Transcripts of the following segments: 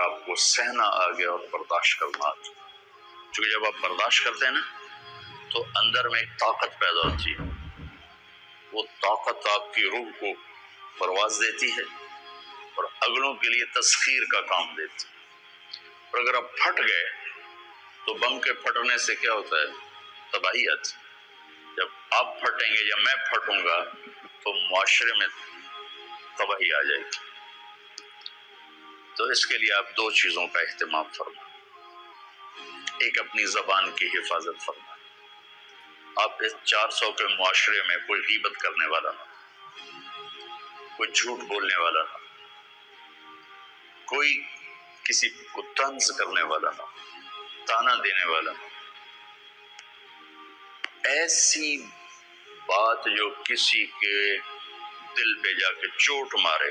آپ کو سہنا آ گیا اور برداشت کرنا آ گیا. چونکہ جب آپ برداشت کرتے ہیں نا تو اندر میں ایک طاقت پیدا ہوتی ہے. وہ طاقت آپ کی روح کو پرواز دیتی ہے اور اگلوں کے لیے تسخیر کا کام دیتی ہے. اور اگر آپ پھٹ گئے تو بم کے پھٹنے سے کیا ہوتا ہے؟ تباہی آتی. جب آپ پھٹیں گے یا میں پھٹوں گا تو معاشرے میں تباہی آ جائے گی. تو اس کے لیے آپ دو چیزوں کا اہتمام فرمائیں. ایک اپنی زبان کی حفاظت فرمائیں. آپ اس 400 کے معاشرے میں کوئی غیبت کرنے والا نہ، کوئی جھوٹ بولنے والا نہ، کوئی کسی کو طنز کرنے والا نہ، تانا دینے والا نہ. ایسی بات جو کسی کے دل پہ جا کے چوٹ مارے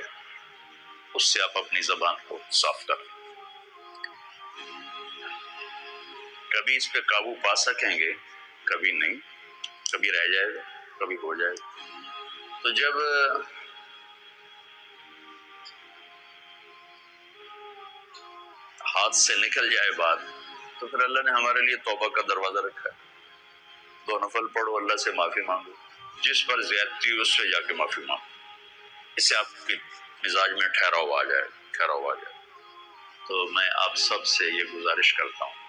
اس سے آپ اپنی زبان کو صاف کریں. کبھی اس پہ قابو پا سکیں گے، کبھی نہیں، کبھی رہ جائے گا، کبھی ہو جائے گا. تو جب ہاتھ سے نکل جائے بات تو پھر اللہ نے ہمارے لیے توبہ کا دروازہ رکھا ہے. 2 نفل پڑھو، اللہ سے معافی مانگو، جس پر زیادتی ہو اس سے جا کے معافی مانگو. اس سے آپ کے مزاج میں ٹھہراؤ آ جائے. تو میں آپ سب سے یہ گزارش کرتا ہوں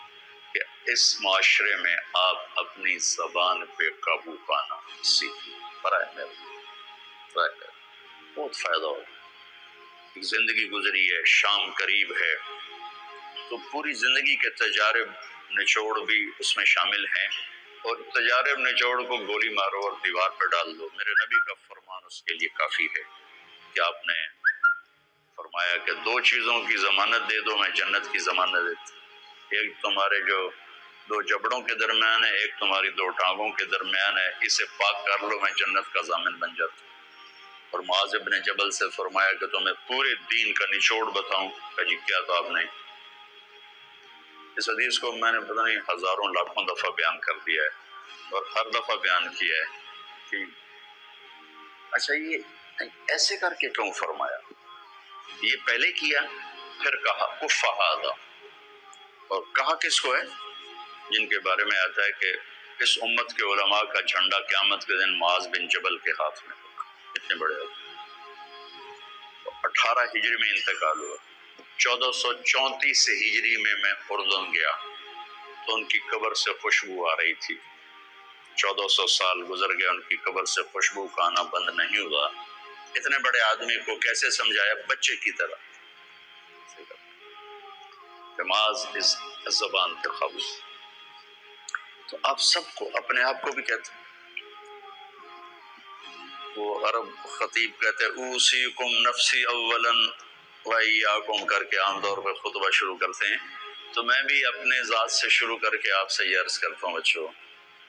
کہ اس معاشرے میں آپ اپنی زبان پہ قابو پانا سیکھیں. برائے مہربانی بہت فائدہ ہوگا. ایک زندگی گزری ہے، شام قریب ہے، تو پوری زندگی کے تجارب نچوڑ بھی اس میں شامل ہیں. اور تجارب نچوڑ کو گولی مارو اور دیوار پہ ڈال دو. میرے نبی کا فرمان اس کے لیے کافی ہے کہ آپ نے فرمایا کہ 2 چیزوں کی ضمانت دے دو، میں جنت کی ضمانت دیتا. ایک تمہارے جو 2 جبڑوں کے درمیان ہے، ایک تمہاری 2 ٹانگوں کے درمیان ہے، اسے پاک کر لو، میں جنت کا ضامن بن جاتا ہوں. اور معاذ بن جبل سے فرمایا کہ تمہیں پورے دین کا نچوڑ بتاؤں. جی کیا تو آپ نے اس حدیث کو میں نے پتہ نہیں ہزاروں لاکھوں دفعہ بیان کر دیا ہے اور ہر دفعہ بیان کیا ہے کہ اچھا یہ ایسے کر کے کیوں فرمایا. یہ پہلے کیا پھر کہا کف ھذا. اور کہا کس کو ہے؟ جن کے بارے میں آتا ہے کہ اس امت کے علماء کا جھنڈا قیامت کے دن معاذ بن جبل کے ہاتھ میں ہوگا. اتنے بڑے 18 ہجری میں انتقال ہوا. 1434 ہجری میں اردن گیا تو ان کی قبر سے خوشبو آ رہی تھی. 1400 سال گزر گیا، ان کی قبر سے خوشبو کا آنا بند نہیں ہوا. اتنے بڑے آدمی کو کیسے سمجھایا؟ بچے کی طرح. نماز اس زبان پہ قابو. تو آپ سب کو، اپنے آپ کو بھی کہتے ہیں، وہ عرب خطیب کہتے ہیں اوصیکم نفسی اولا وایاکم کر کے عام طور پہ خطبہ شروع کرتے ہیں. تو میں بھی اپنے ذات سے شروع کر کے آپ سے یہ عرض کرتا ہوں بچوں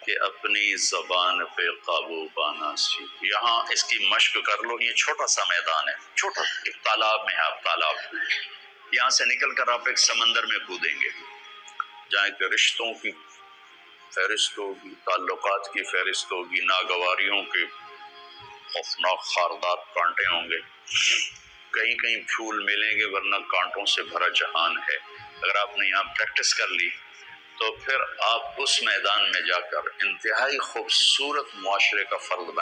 کہ اپنی زبان پہ قابو پانا سیکھ. یہاں اس کی مشق کر لو. یہ چھوٹا سا میدان ہے، چھوٹا ایک تالاب میں ہے. آپ تالاب یہاں سے نکل کر آپ ایک سمندر میں کودیں گے جہاں کہ رشتوں کی فہرست ہوگی، تعلقات کی فہرست ہوگی، ناگواریوں کے خوفناک خاردار کانٹے ہوں گے. کہیں کہیں پھول ملیں گے ورنہ کانٹوں سے بھرا جہان ہے. اگر آپ نے یہاں پریکٹس کر لی تو پھر آپ اس میدان میں جا کر انتہائی خوبصورت معاشرے کا فرد بن